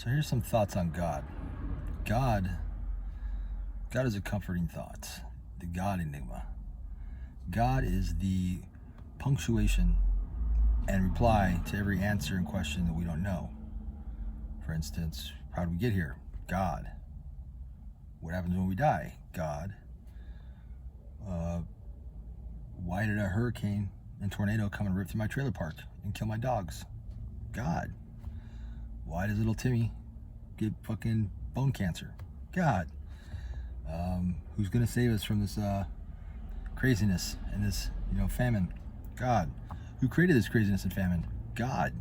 So here's some thoughts on God. God, God is a comforting thought. The God enigma. God is the punctuation and reply to every answer and question that we don't know. For instance, how did we get here? God. What happens when we die? God. Why did a hurricane and tornado come and rip through my trailer park and kill my dogs? God. Why does little Timmy get fucking bone cancer? God. Who's gonna save us from this craziness and this, famine? God. Who created this craziness and famine? God.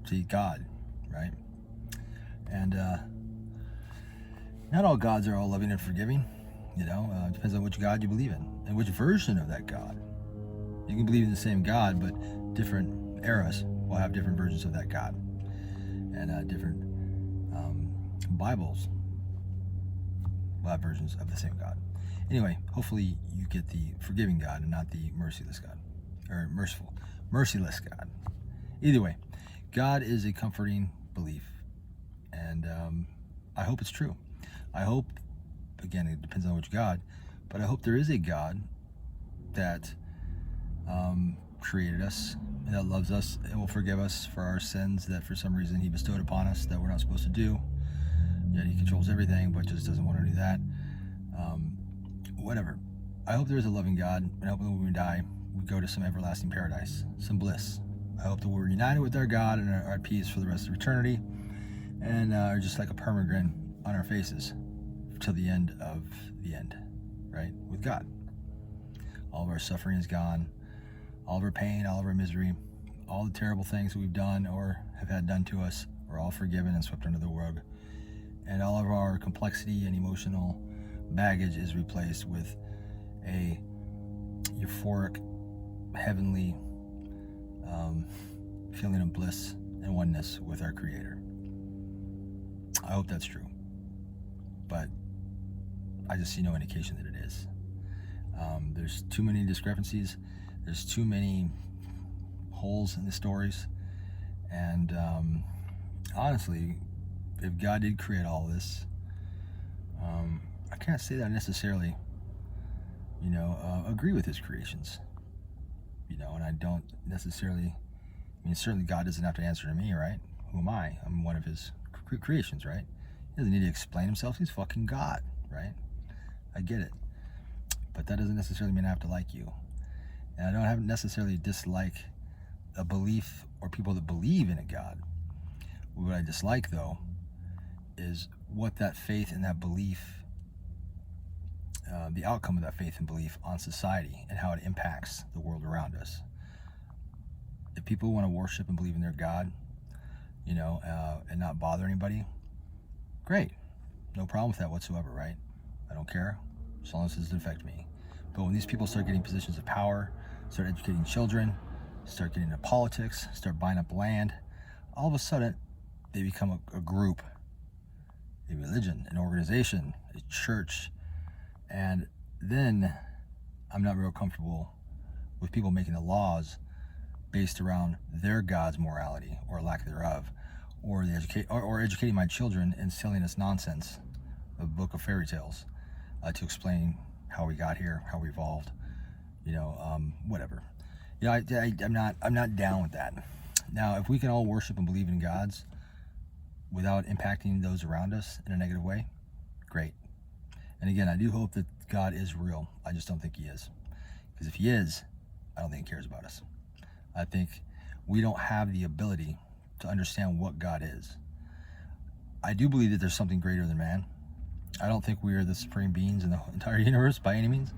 See, God, right? And not all gods are all loving and forgiving. It depends on which God you believe in and which version of that God. You can believe in the same God, but different eras will have different versions of that God, and different Bibles will have versions of the same God. Anyway, hopefully you get the forgiving God and not the merciless God, or merciless God. Either way, God is a comforting belief, and I hope it's true. I hope, again, it depends on which God, but I hope there is a God that created us and that loves us and will forgive us for our sins that for some reason he bestowed upon us that we're not supposed to do. Yet he controls everything but just doesn't want to do that. Whatever. I hope there is a loving God, and I hope that when we die we go to some everlasting paradise, some bliss. I hope that we're united with our God and are at peace for the rest of eternity, and are just like a permanent grin on our faces till the end of the end, right? With God. All of our suffering is gone, all of our pain, all of our misery, all the terrible things that we've done or have had done to us are all forgiven and swept under the rug. And all of our complexity and emotional baggage is replaced with a euphoric, heavenly feeling of bliss and oneness with our Creator. I hope that's true, but I just see no indication that it is. There's too many discrepancies. There's too many holes in the stories. And honestly, if God did create all this, I can't say that I necessarily, agree with his creations. And I don't necessarily, certainly God doesn't have to answer to me, right? Who am I? I'm one of his creations, right? He doesn't need to explain himself. He's fucking God, right? I get it. But that doesn't necessarily mean I have to like you. And I don't have necessarily dislike a belief or people that believe in a God. What I dislike, though, is what that faith and that belief, the outcome of that faith and belief on society and how it impacts the world around us. If people want to worship and believe in their God, and not bother anybody, great. No problem with that whatsoever, right? I don't care, as long as it doesn't affect me. But when these people start getting positions of power, start educating children, start getting into politics, start buying up land, all of a sudden they become a group, a religion, an organization, a church. And then I'm not real comfortable with people making the laws based around their God's morality or lack thereof, or educating my children and selling us nonsense, a book of fairy tales, to explain how we got here, how we evolved, whatever. I'm not down with that. Now, if we can all worship and believe in gods without impacting those around us in a negative way, great. And again, I do hope that God is real. I just don't think he is. Because if he is, I don't think he cares about us. I think we don't have the ability to understand what God is. I do believe that there's something greater than man. I don't think we are the supreme beings in the entire universe by any means.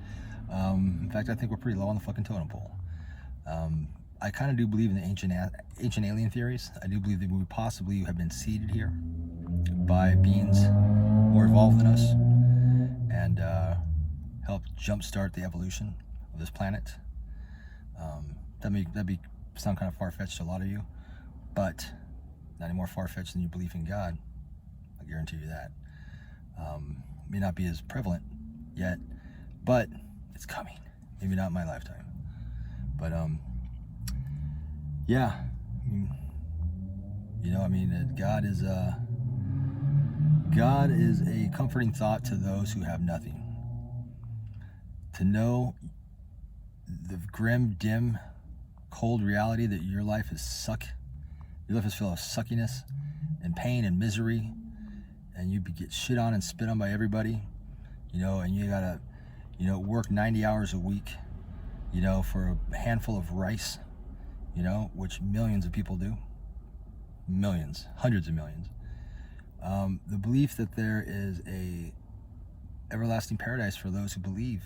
In fact, I think we're pretty low on the fucking totem pole. I kind of do believe in the ancient alien theories. I do believe that we possibly have been seeded here by beings more evolved than us and helped jumpstart the evolution of this planet. That'd be sound kind of far-fetched to a lot of you, but not any more far-fetched than your belief in God. I guarantee you that. May not be as prevalent yet, but it's coming. Maybe not in my lifetime, but yeah, You know, I mean, God is a comforting thought to those who have nothing. To know the grim, dim, cold reality that your life is full of suckiness and pain and misery, and you get shit on and spit on by everybody, you know, and you gotta, you know, work 90 hours a week, you know, for a handful of rice, you know, which millions of people do. Millions, hundreds of millions. The belief that there is a everlasting paradise for those who believe,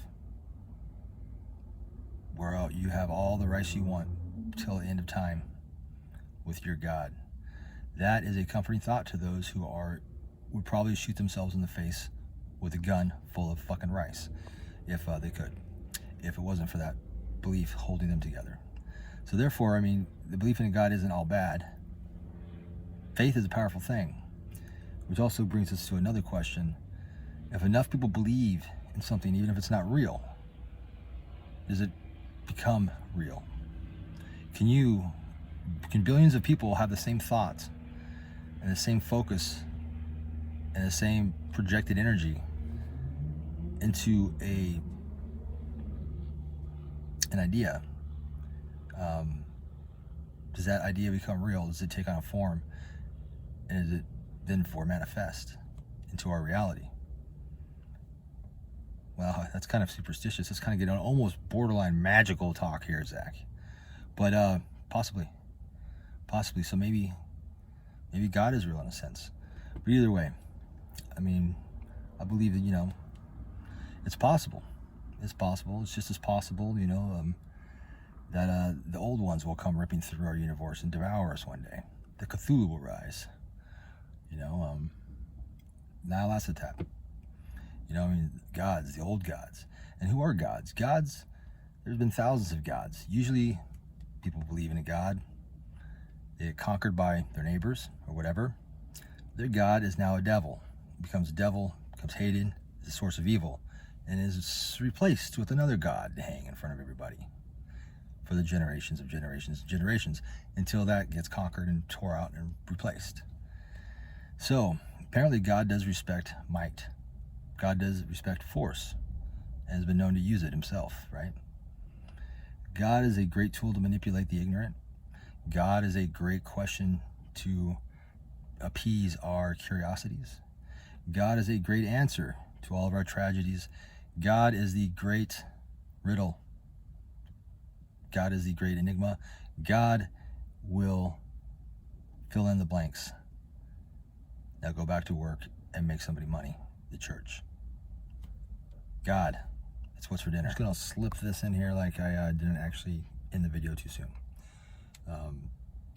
where you have all the rice you want till the end of time with your God. That is a comforting thought to those who would probably shoot themselves in the face with a gun full of fucking rice if they could, if it wasn't for that belief holding them together. So therefore, I mean, the belief in God isn't all bad. Faith is a powerful thing, which also brings us to another question. If enough people believe in something, even if it's not real, does it become real? Can billions of people have the same thoughts and the same focus and the same projected energy into an idea? Does that idea become real? Does it take on a form? And is it then manifest into our reality? Well, that's kind of superstitious. It's kind of getting on almost borderline magical talk here, Zach. But possibly. So maybe God is real in a sense. But either way, I mean, I believe that, you know, it's possible. It's possible. It's just as possible, you know, that the old ones will come ripping through our universe and devour us one day. The Cthulhu will rise. You know, Nyarlathotep. You know, I mean, gods, the old gods. And who are gods? Gods, there's been thousands of gods. Usually, people believe in a god. They get conquered by their neighbors or whatever. Their god is now a devil. Becomes hated, is a source of evil, and is replaced with another god to hang in front of everybody for the generations of generations until that gets conquered and tore out and replaced. So, apparently God does respect might. God does respect force and has been known to use it himself, right? God is a great tool to manipulate the ignorant. God is a great question to appease our curiosities. God is a great answer to all of our tragedies. God is the great riddle. God is the great enigma. God will fill in the blanks. Now go back to work and make somebody money. The church. God. It's what's for dinner. I'm just going to slip this in here like I didn't actually end the video too soon. A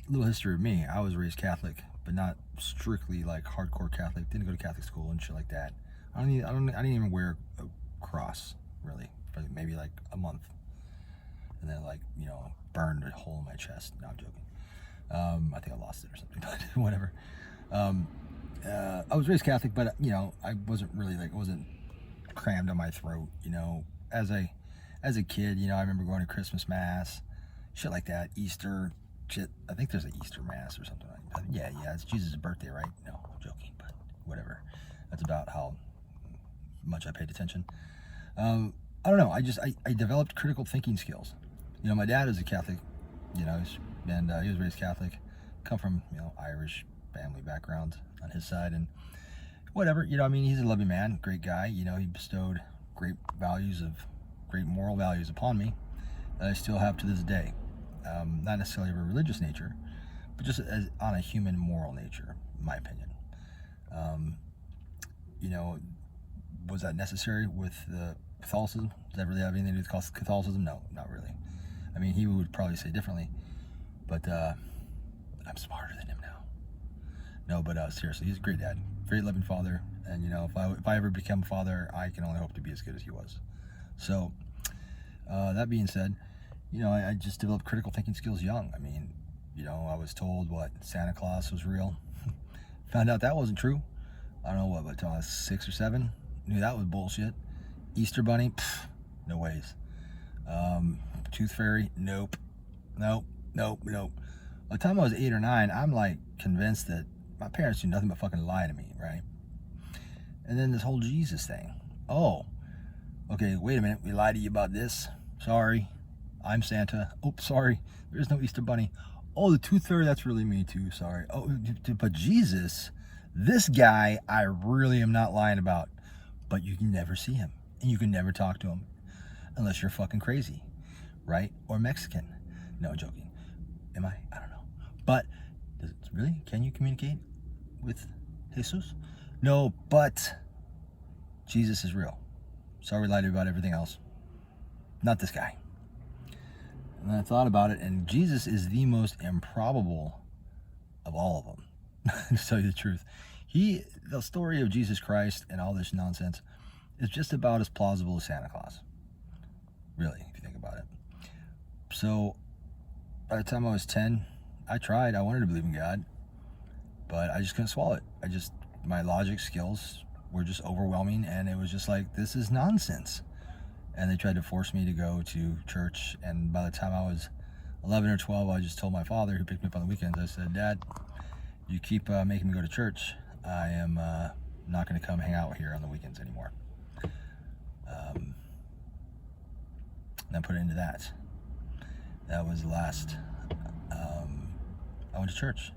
little history of me. I was raised Catholic, but not strictly like hardcore Catholic. Didn't go to Catholic school and shit like that. I didn't even wear a cross really for maybe like a month, and then like, you know, burned a hole in my chest. No, I'm joking. I think I lost it or something, but whatever. I was raised Catholic, but you know, I wasn't really like, it wasn't crammed on my throat. You know, as a kid, you know, I remember going to Christmas Mass, shit like that, Easter shit. I think there's an Easter Mass or something like that. Yeah, it's Jesus' birthday, right? No, I'm joking, but whatever. That's about how much I paid attention. I don't know. I developed critical thinking skills. You know, my dad is a Catholic, you know, and he was raised Catholic. Come from, you know, Irish family background on his side, and whatever, you know, I mean, he's a loving man, great guy. You know, he bestowed great moral values upon me that I still have to this day. Not necessarily of a religious nature, but just on a human moral nature, in my opinion. You know, was that necessary with the Catholicism? Does that really have anything to do with Catholicism? No, not really. I mean, he would probably say differently, but I'm smarter than him now. No, but seriously, he's a great dad, great loving father, and you know, if I ever become a father, I can only hope to be as good as he was. So, that being said, you know, I just developed critical thinking skills young. I mean, you know, I was told Santa Claus was real. Found out that wasn't true. I don't know until I was 6 or 7. Knew that was bullshit. Easter Bunny, pff, no ways. Tooth Fairy, nope. By the time I was 8 or 9, I'm like convinced that my parents do nothing but fucking lie to me, right? And then this whole Jesus thing. Oh, okay, wait a minute. We lied to you about this. Sorry. I'm Santa. Oh, sorry. There's no Easter Bunny. Oh, the Tooth Fairy, that's really me too. Sorry. Oh, but Jesus, this guy, I really am not lying about. But you can never see him. And you can never talk to him. Unless you're fucking crazy. Right? Or Mexican. No, joking. Am I? I don't know. But, really? Can you communicate with Jesus? No, but Jesus is real. Sorry we lied to you about everything else. Not this guy. And I thought about it, and Jesus is the most improbable of all of them, to tell you the truth. The story of Jesus Christ and all this nonsense is just about as plausible as Santa Claus. Really, if you think about it. So, by the time I was 10, I wanted to believe in God, but I just couldn't swallow it. My logic skills were just overwhelming, and it was just like, this is nonsense. And they tried to force me to go to church, and by the time I was 11 or 12, I just told my father, who picked me up on the weekends, I said, Dad, you keep making me go to church, I am not going to come hang out here on the weekends anymore. And I put it into that. That was the last I went to church.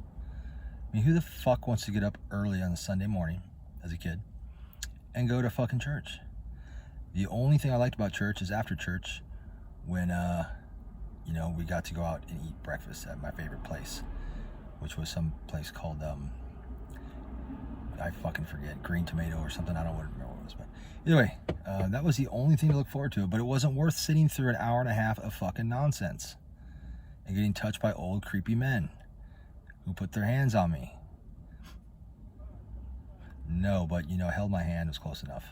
I mean, who the fuck wants to get up early on a Sunday morning as a kid and go to fucking church? The only thing I liked about church is after church when, we got to go out and eat breakfast at my favorite place, which was some place called, I fucking forget, Green Tomato or something. I don't remember what it was, but either way, that was the only thing to look forward to, but it wasn't worth sitting through an hour and a half of fucking nonsense and getting touched by old creepy men who put their hands on me. No, but held my hand was close enough.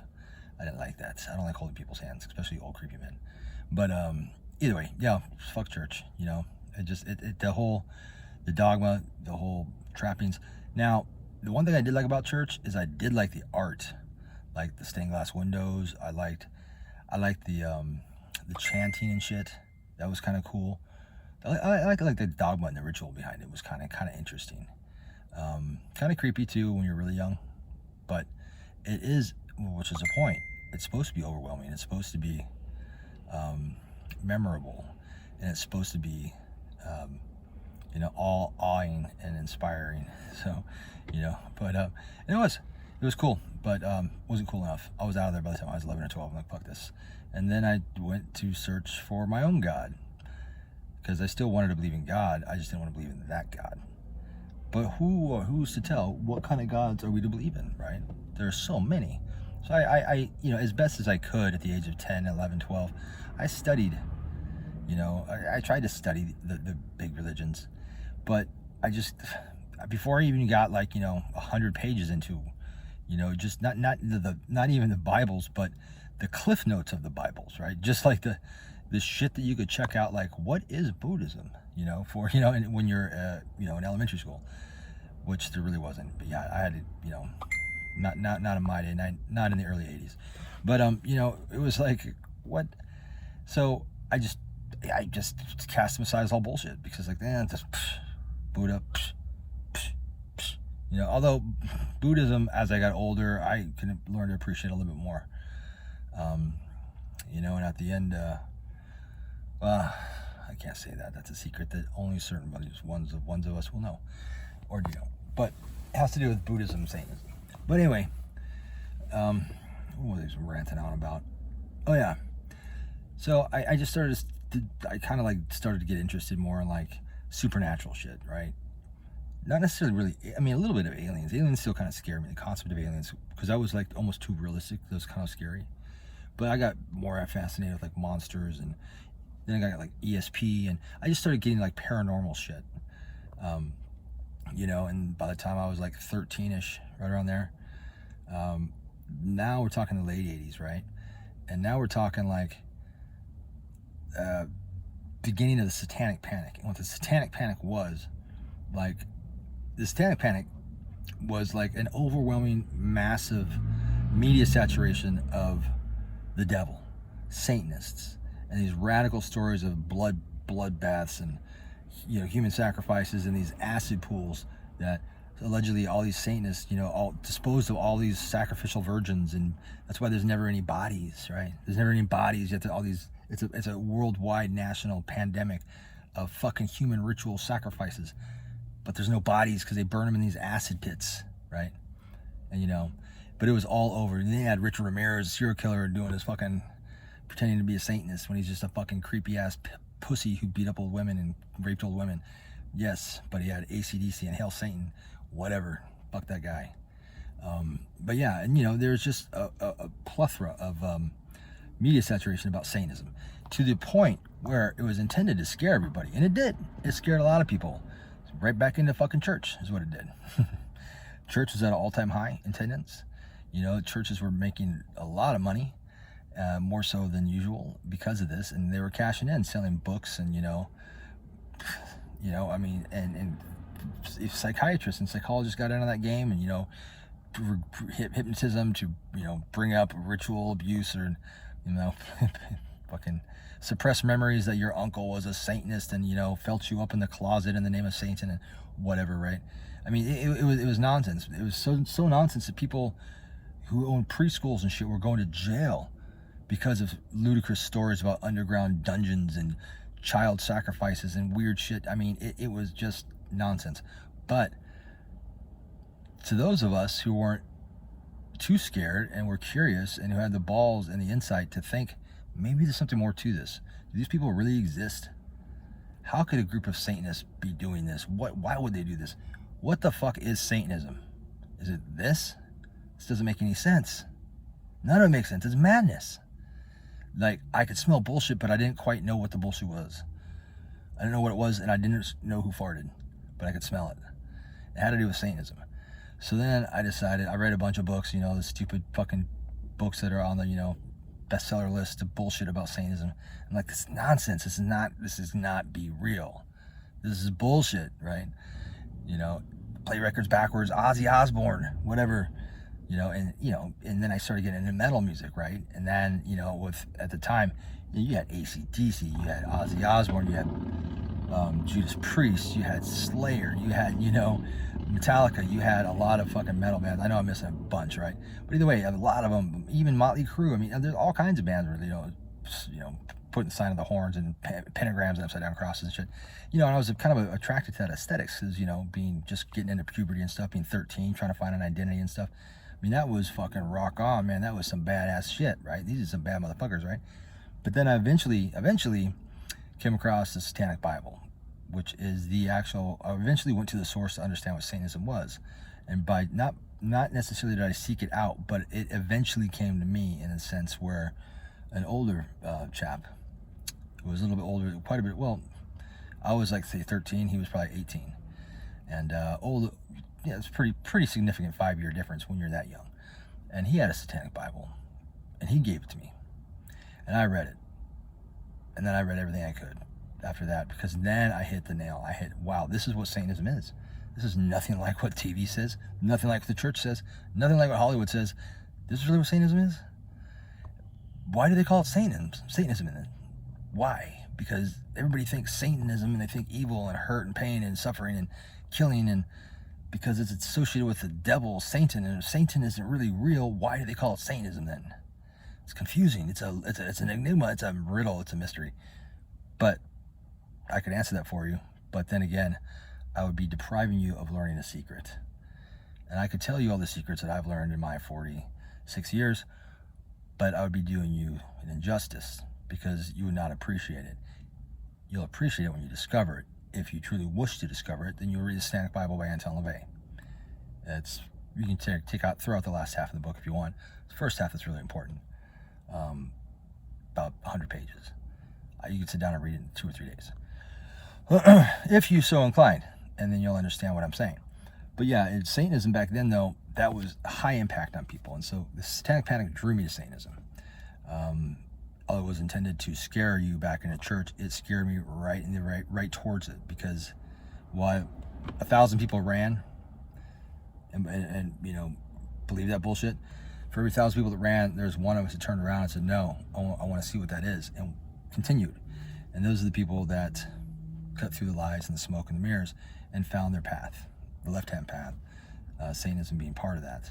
I didn't like that. I don't like holding people's hands, especially old creepy men. But either way, yeah, fuck church. The dogma, the whole trappings. Now, the one thing I did like about church is I did like the art, like the stained glass windows. I liked the chanting and shit. That was kind of cool. I like the dogma and the ritual behind it was kind of interesting. Kind of creepy too when you're really young, but it is, which is the point. It's supposed to be overwhelming. It's supposed to be memorable, and it's supposed to be all awing and inspiring. So, but and it was cool, but wasn't cool enough. I was out of there by the time I was 11 or 12. I'm like, fuck this. And then I went to search for my own God, because I still wanted to believe in God. I just didn't want to believe in that God. But who's to tell what kind of gods are we to believe in, right? There are so many. So I as best as I could at the age of 10, 11, 12, I studied, I tried to study the big religions, but I just, before I even got 100 pages into, just not even the Bibles, but the cliff notes of the Bibles, right? Just like the shit that you could check out, like, what is Buddhism, when you're, in elementary school, which there really wasn't. But yeah, I had to, not in my day, not in the early 80s. But, it was like, what? So I just cast them aside as all bullshit, because just Buddha, although Buddhism, as I got older, I can learn to appreciate a little bit more. And at the end, I can't say that. That's a secret that only certain ones of us will know, or do know. But it has to do with Buddhism, Satanism. But anyway, what was I ranting on about? Oh yeah. So I just started to get interested more in supernatural shit, right? Not necessarily really, a little bit of aliens. Aliens still kind of scare me, the concept of aliens, because I was almost too realistic. That was kind of scary. But I got more fascinated with monsters, and then I got ESP, and I just started getting paranormal shit. And by the time I was 13-ish, right around there, now we're talking the late 80s, right? And now we're talking beginning of the Satanic Panic. And what the Satanic Panic was, the Satanic Panic was an overwhelming, massive media saturation of the devil, Satanists, and these radical stories of bloodbaths and human sacrifices in these acid pools that allegedly all these Satanists, all disposed of all these sacrificial virgins, and that's why there's never any bodies, right? There's never any bodies yet. All these, it's a worldwide national pandemic of fucking human ritual sacrifices, but there's no bodies because they burn them in these acid pits, right? And but it was all over. And they had Richard Ramirez, serial killer, doing his fucking pretending to be a Satanist when he's just a fucking creepy ass pussy who beat up old women and raped old women. Yes, but he had AC/DC and Hail Satan, whatever. Fuck that guy. But yeah, and there's just a plethora of media saturation about Satanism, to the point where it was intended to scare everybody, and it did. It scared a lot of people. Right back into fucking church is what it did. Church was at an all-time high in attendance. Churches were making a lot of money, more so than usual because of this, and they were cashing in, selling books, and I mean, and if psychiatrists and psychologists got into that game, and hypnotism to bring up ritual abuse, or fucking suppress memories that your uncle was a Satanist and felt you up in the closet in the name of Satan and whatever, right? I mean, it was nonsense. It was so nonsense that people who owned preschools and shit were going to jail because of ludicrous stories about underground dungeons and child sacrifices and weird shit. I mean, it was just nonsense. But to those of us who weren't too scared and were curious and who had the balls and the insight to think, maybe there's something more to this. Do these people really exist? How could a group of Satanists be doing this? Why would they do this? What the fuck is Satanism? Is it this? This doesn't make any sense. None of it makes sense. It's madness. Like, I could smell bullshit, but I didn't quite know what the bullshit was. I didn't know what it was, and I didn't know who farted, but I could smell it. It had to do with Satanism. So then I decided, I read a bunch of books, the stupid fucking books that are on the, bestseller list of bullshit about Satanism. I'm like, this is nonsense. This is not be real. This is bullshit, right? Play records backwards, Ozzy Osbourne, whatever, and then I started getting into metal music, right? And then, at the time, you had AC/DC, you had Ozzy Osbourne, you had Judas Priest, you had Slayer, you had, Metallica, you had a lot of fucking metal bands. I know I'm missing a bunch, right? But either way, a lot of them, even Motley Crue. I mean, there's all kinds of bands where putting the sign of the horns and pentagrams and upside down crosses and shit. And I was kind of attracted to that aesthetics, because just getting into puberty and stuff, being 13, trying to find an identity and stuff. I mean, that was fucking rock on, man. That was some badass shit, right? These are some bad motherfuckers, right? But then I eventually came across the Satanic Bible, which is the actual. I eventually went to the source to understand what Satanism was, and by not necessarily did I seek it out, but it eventually came to me in a sense where an older chap, who was a little bit older, quite a bit. Well, I was like, say 13, he was probably 18, and old. Yeah, it's pretty significant 5-year difference when you're that young. And he had a Satanic Bible, and he gave it to me, and I read it, and then I read everything I could after that, because then I hit the nail. I hit, wow, this is what Satanism is. This is nothing like what TV says, nothing like what the church says, nothing like what Hollywood says. This is really what Satanism is. Why do they call it Satanism in it? Why? Because everybody thinks Satanism, and they think evil and hurt and pain and suffering and killing, and because it's associated with the devil, Satan, and if Satan isn't really real, why do they call it Satanism then? It's confusing. It's an enigma. It's a riddle. It's a mystery. But I could answer that for you. But then again, I would be depriving you of learning a secret. And I could tell you all the secrets that I've learned in my 46 years, but I would be doing you an injustice, because you would not appreciate it. You'll appreciate it when you discover it. If you truly wish to discover it, then you'll read the Satanic Bible by Anton LaVey. You can throw out the last half of the book if you want. The first half is really important. About 100 pages. You can sit down and read it in 2 or 3 days. If you so inclined, and then you'll understand what I'm saying. But yeah, Satanism back then, though, that was a high impact on people. And so the Satanic Panic drew me to Satanism. Although it was intended to scare you back into church, it scared me right towards it, because while 1,000 people ran and believed that bullshit, for every 1,000 people that ran, there's one of us that turned around and said, no, I want to see what that is, and continued. And those are the people that cut through the lies and the smoke and the mirrors, and found their path, the left-hand path. Satanism being part of that,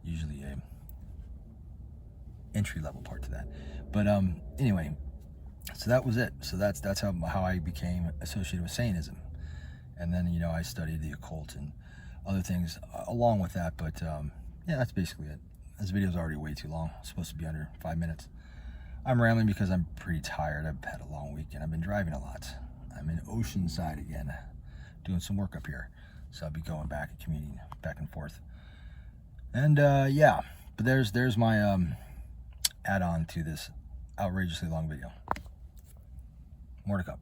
usually a entry-level part to that. But anyway, so that was it. So that's how I became associated with Satanism. And then, you know, I studied the occult and other things along with that. But yeah, that's basically it. This video is already way too long. It's supposed to be under 5 minutes. I'm rambling because I'm pretty tired. I've had a long weekend. I've been driving a lot. I'm in Oceanside again, doing some work up here. So I'll be going back and commuting back and forth. And yeah, but there's my add-on to this outrageously long video. More to come.